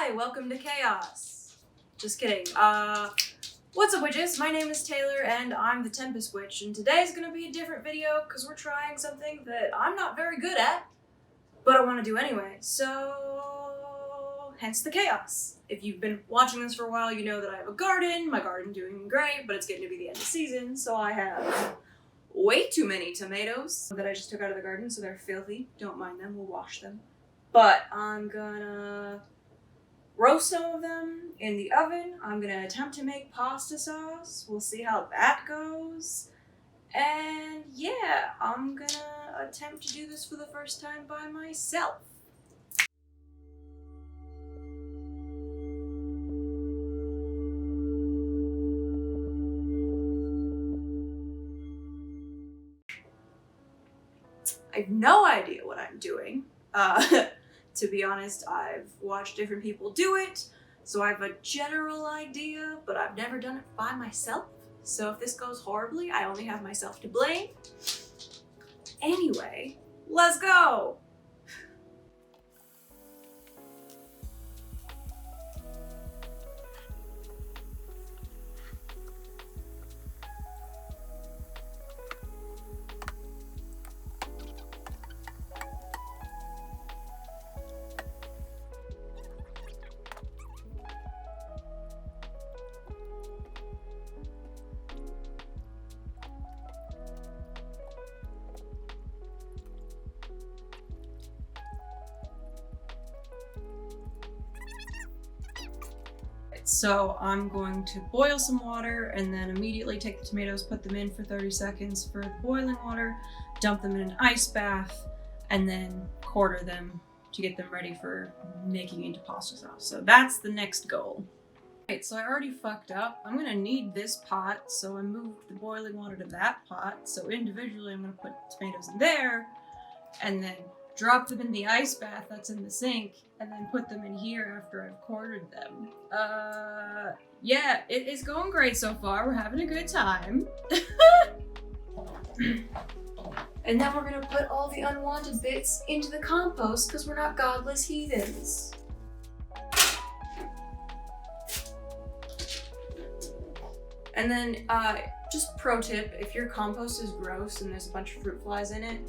Hi, welcome to Chaos. Just kidding. What's up, witches? My name is Taylor, and I'm the Tempest Witch, and today's gonna be a different video because we're trying something that I'm not very good at, but I want to do anyway, so hence the chaos. If you've been watching this for a while, you know that I have a garden. My garden's doing great, but it's getting to be the end of season, so I have way too many tomatoes that I just took out of the garden, so they're filthy. Don't mind them, we'll wash them. But I'm gonna roast some of them in the oven. I'm gonna attempt to make pasta sauce. We'll see how that goes. And yeah, I'm gonna attempt to do this for the first time by myself. I have no idea what I'm doing. To be honest, I've watched different people do it, so I have a general idea, but I've never done it by myself. So if this goes horribly, I only have myself to blame. Anyway, let's go! So I'm going to boil some water and then immediately take the tomatoes, put them in for 30 seconds for the boiling water, dump them in an ice bath, and then quarter them to get them ready for making into pasta sauce. So that's the next goal. Alright, so I already fucked up. I'm gonna need this pot, so I moved the boiling water to that pot. So individually I'm gonna put tomatoes in there, and then drop them in the ice bath that's in the sink, and then put them in here after I've quartered them. Yeah, it is going great so far. We're having a good time. And then we're gonna put all the unwanted bits into the compost because we're not godless heathens. And then, just pro tip, if your compost is gross and there's a bunch of fruit flies in it,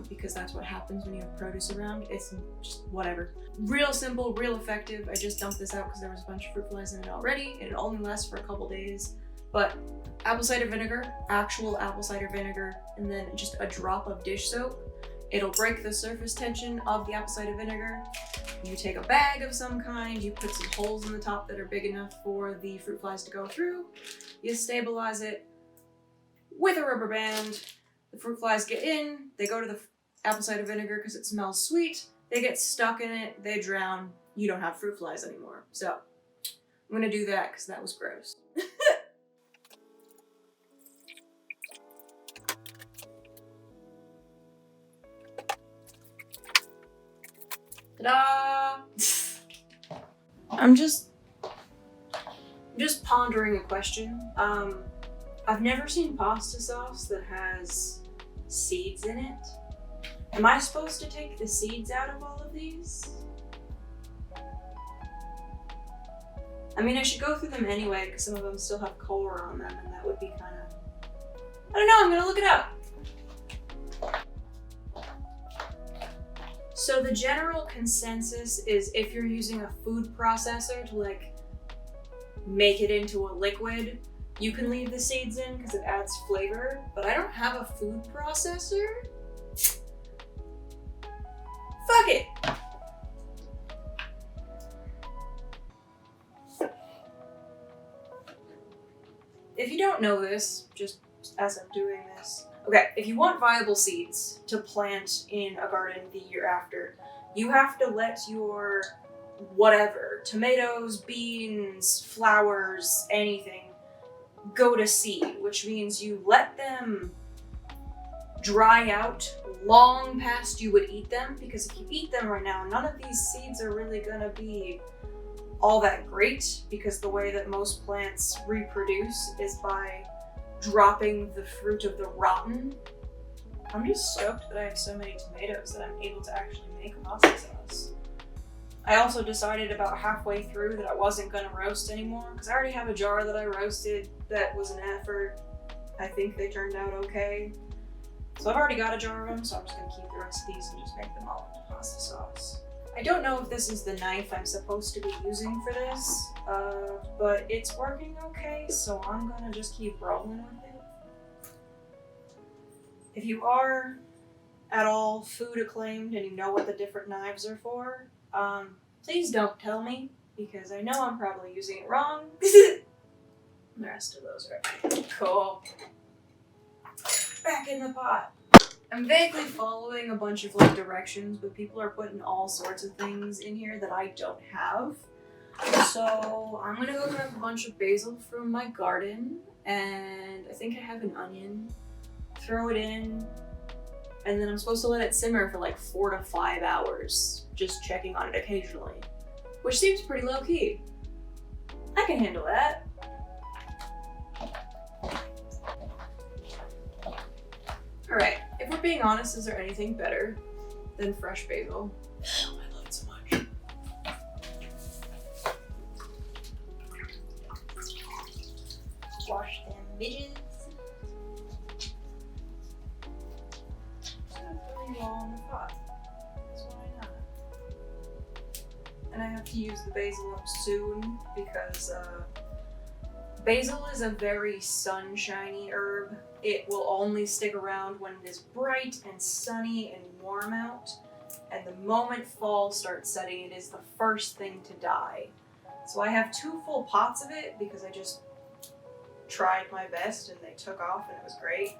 because that's what happens when you have produce around. It's just whatever. Real simple, real effective. I just dumped this out because there was a bunch of fruit flies in it already, and it only lasts for a couple days. But apple cider vinegar, actual apple cider vinegar, and then just a drop of dish soap. It'll break the surface tension of the apple cider vinegar. You take a bag of some kind, you put some holes in the top that are big enough for the fruit flies to go through. You stabilize it with a rubber band. The fruit flies get in, they go to the apple cider vinegar because it smells sweet, they get stuck in it, they drown, you don't have fruit flies anymore. So, I'm gonna do that because that was gross. Ta-da! I'm just pondering a question. I've never seen pasta sauce that has seeds in it. Am I supposed to take the seeds out of all of these? I mean, I should go through them anyway because some of them still have core on them, and that would be kind of... I don't know, I'm gonna look it up. So the general consensus is if you're using a food processor to like make it into a liquid, you can leave the seeds in because it adds flavor, but I don't have a food processor. Fuck it! If you don't know this, just as I'm doing this. Okay, if you want viable seeds to plant in a garden the year after, you have to let your whatever, tomatoes, beans, flowers, anything, go to seed, which means you let them dry out long past you would eat them, because if you eat them right now, none of these seeds are really gonna be all that great, because the way that most plants reproduce is by dropping the fruit of the rotten. I'm just stoked that I have so many tomatoes that I'm able to actually make pasta sauce. I also decided about halfway through that I wasn't gonna roast anymore because I already have a jar that I roasted that was an effort. I think they turned out okay. So I've already got a jar of them, so I'm just gonna keep the rest of these and just make them all into pasta sauce. I don't know if this is the knife I'm supposed to be using for this, but it's working okay, so I'm gonna just keep rolling with it. If you are at all food acclaimed and you know what the different knives are for, please don't tell me, because I know I'm probably using it wrong. The rest of those are cool. Back in the pot. I'm vaguely following a bunch of like directions, but people are putting all sorts of things in here that I don't have. So I'm gonna go grab a bunch of basil from my garden, and I think I have an onion. Throw it in, and then I'm supposed to let it simmer for like 4 to 5 hours, just checking on it occasionally, which seems pretty low key. I can handle that. Alright, if we're being honest, is there anything better than fresh basil? I love it so much. Wash them bitches. On the pot. So why not? And I have to use the basil up soon because basil is a very sunshiny herb. It will only stick around when it is bright and sunny and warm out. And the moment fall starts setting, it is the first thing to die. So I have 2 full pots of it because I just tried my best and they took off and it was great.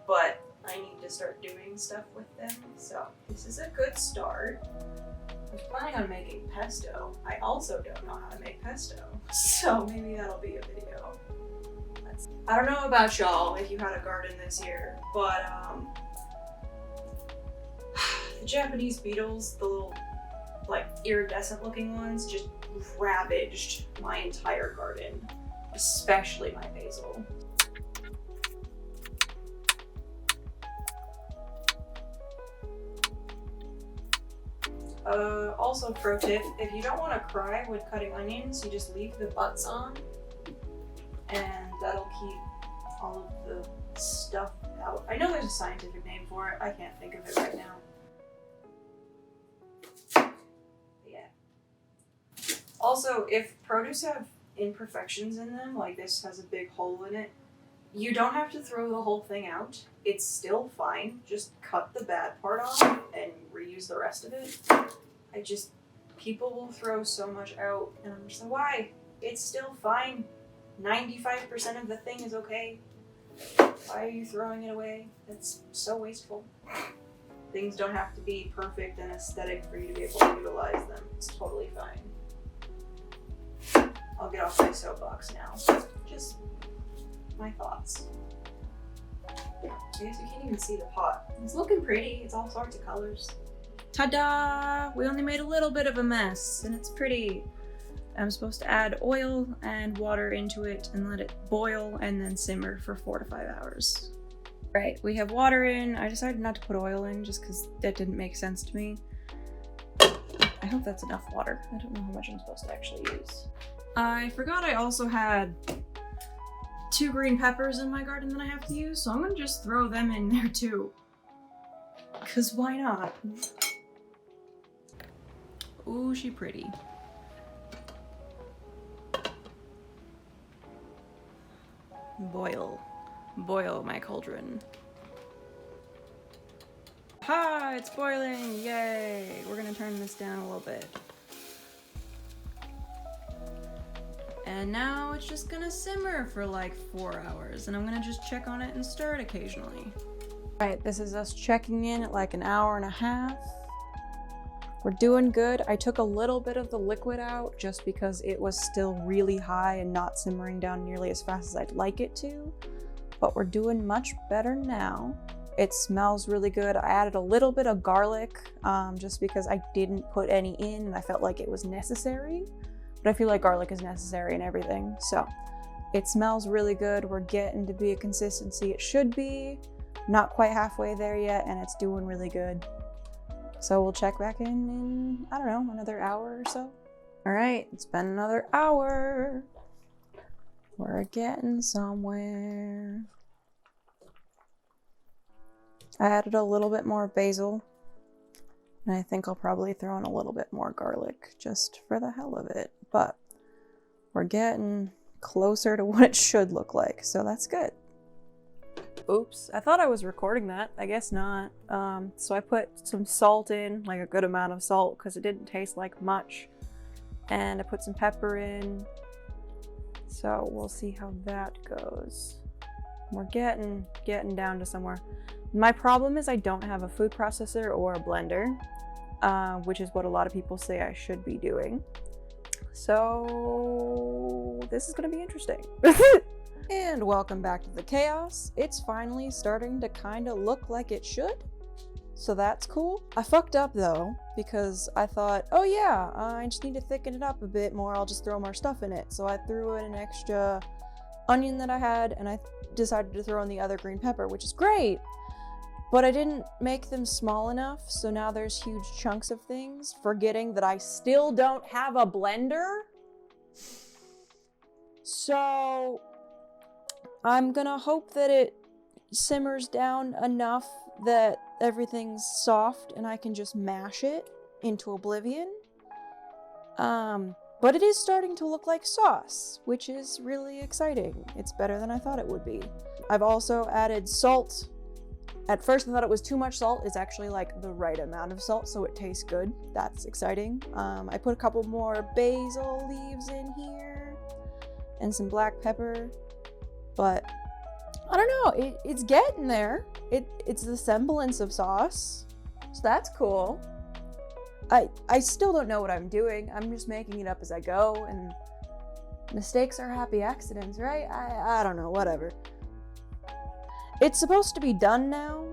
But I need to start doing stuff with them, so this is a good start. I was planning on making pesto. I also don't know how to make pesto, so maybe that'll be a video. I don't know about y'all if you had a garden this year, but the Japanese beetles, the little like iridescent looking ones, just ravaged my entire garden, especially my basil. Also pro tip, if you don't want to cry with cutting onions, you just leave the butts on and that'll keep all of the stuff out. I know there's a scientific name for it, I can't think of it right now. But yeah. Also, if produce have imperfections in them, like this has a big hole in it, you don't have to throw the whole thing out. It's still fine. Just cut the bad part off and reuse the rest of it. People will throw so much out, and I'm just like, why? It's still fine. 95% of the thing is okay. Why are you throwing it away? That's so wasteful. Things don't have to be perfect and aesthetic for you to be able to utilize them. It's totally fine. I'll get off my soapbox now. Just my thoughts. I guess you can't even see the pot. It's looking pretty. It's all sorts of colors. Ta-da! We only made a little bit of a mess, and it's pretty. I'm supposed to add oil and water into it and let it boil and then simmer for 4 to 5 hours. Right, we have water in. I decided not to put oil in just because that didn't make sense to me. I hope that's enough water. I don't know how much I'm supposed to actually use. I forgot I also had 2 green peppers in my garden that I have to use, so I'm gonna just throw them in there too. Cause why not? Ooh, she pretty. Boil. Boil my cauldron. Ha! It's boiling! Yay! We're gonna turn this down a little bit. And now it's just gonna simmer for like 4 hours, and I'm gonna just check on it and stir it occasionally. Alright, this is us checking in at like an hour and a half. We're doing good. I took a little bit of the liquid out just because it was still really high and not simmering down nearly as fast as I'd like it to. But we're doing much better now. It smells really good. I added a little bit of garlic just because I didn't put any in and I felt like it was necessary. But I feel like garlic is necessary in everything. So it smells really good. We're getting to be a consistency it should be. Not quite halfway there yet, and it's doing really good. So we'll check back in, I don't know, another hour or so. All right, it's been another hour. We're getting somewhere. I added a little bit more basil, and I think I'll probably throw in a little bit more garlic just for the hell of it. But we're getting closer to what it should look like, so that's good. Oops, I thought I was recording that. I guess not. So I put some salt in, like a good amount of salt, because it didn't taste like much. And I put some pepper in. So we'll see how that goes. We're getting down to somewhere. My problem is I don't have a food processor or a blender, which is what a lot of people say I should be doing. So this is gonna be interesting. And welcome back to the chaos. It's finally starting to kind of look like it should. So that's cool. I fucked up though, because I thought, oh yeah, I just need to thicken it up a bit more. I'll just throw more stuff in it. So I threw in an extra onion that I had, and I decided to throw in the other green pepper, which is great. But I didn't make them small enough, so now there's huge chunks of things, forgetting that I still don't have a blender. So I'm gonna hope that it simmers down enough that everything's soft and I can just mash it into oblivion. But it is starting to look like sauce, which is really exciting. It's better than I thought it would be. I've also added salt. At first I thought it was too much salt. It's actually like the right amount of salt, so it tastes good. That's exciting. I put a couple more basil leaves in here and some black pepper, but I don't know, it's getting there. It's the semblance of sauce, so that's cool. I still don't know what I'm doing. I'm just making it up as I go, and mistakes are happy accidents, right? I don't know, whatever. It's supposed to be done now.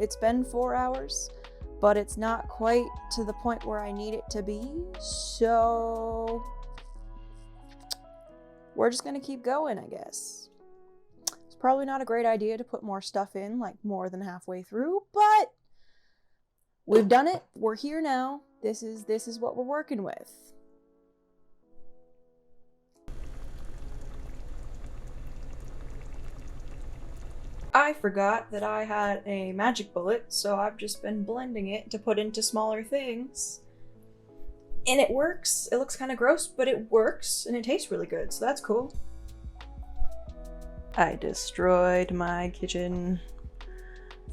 It's been 4 hours, but it's not quite to the point where I need it to be, so we're just gonna keep going, I guess. It's probably not a great idea to put more stuff in, like more than halfway through, but we've done it. We're here now. This is what we're working with. I forgot that I had a magic bullet, so I've just been blending it to put into smaller things. And it works. It looks kind of gross, but it works, and it tastes really good, so that's cool. I destroyed my kitchen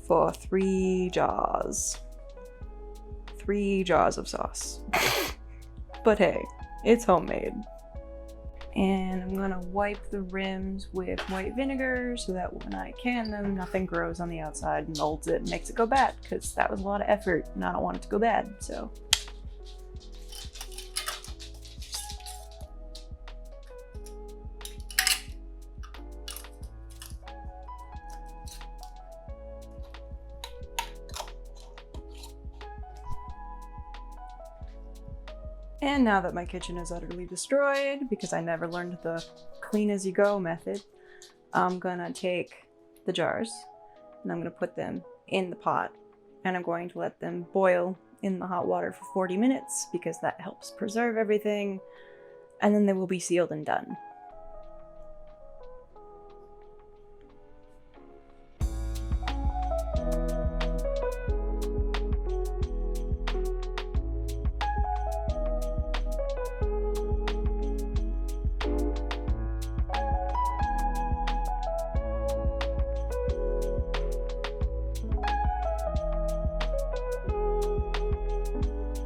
for 3 jars. 3 jars of sauce. But hey, it's homemade. And I'm gonna wipe the rims with white vinegar so that when I can them, nothing grows on the outside and molds it and makes it go bad, because that was a lot of effort and I don't want it to go bad, so. And now that my kitchen is utterly destroyed, because I never learned the clean as you go method, I'm gonna take the jars and I'm gonna put them in the pot, and I'm going to let them boil in the hot water for 40 minutes because that helps preserve everything, and then they will be sealed and done.